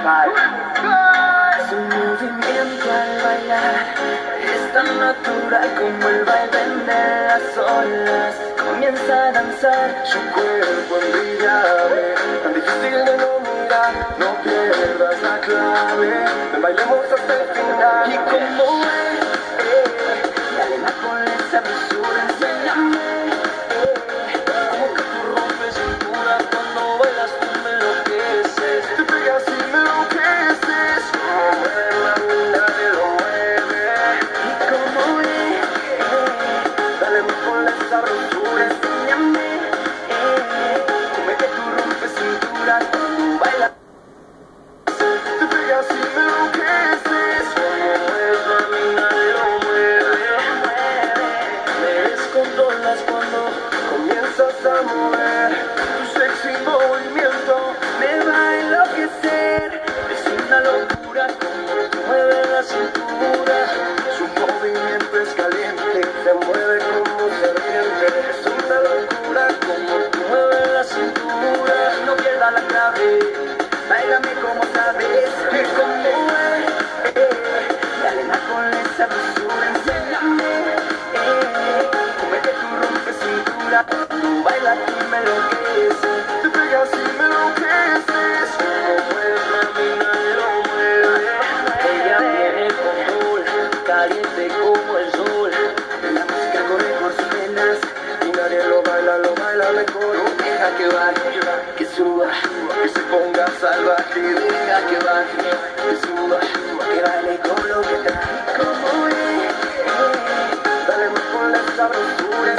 Su movimiento al bailar es tan natural como el vaivén de las olas. Comienza a danzar, su cuerpo envidiable, tan difícil de no mirar. No pierdas la clave, bailemos hasta el final. Y como dale más con esa dulzura, enséñame como que tú rompes cintura cuando bailas, tú me enloqueces. Te pegas y me enloqueces. Nadie lo mueve. Y como dale más con esa dulzura, enséñame como que tú rompes cintura cuando bailas. Te pegas y me enloqueces. Nadie lo mueve. Me descontrolas cuando comienzas a mover. Tu sexy movimiento me va a enloquecer. Es una locura como tú mueves la cintura. Su movimiento es caliente, se mueve como serpiente. Es una locura como tú mueves la cintura. No pierdas la clave, báilame como sabes. Que como dale más con esa dulzura, enséñame como que tú rompes cintura. Tú bailas y me enloqueces. Te pegas y me enloqueces. Como puedes, mami, nadie lo mueve. Ella tiene el control, caliente como el sol. La música corre por sus venas y nadie lo baila mejor. Deja que baje, que suba, que se ponga salvaje. Deja que baje, que suba, que baile con lo que trae. Como dale más con la sabrosura.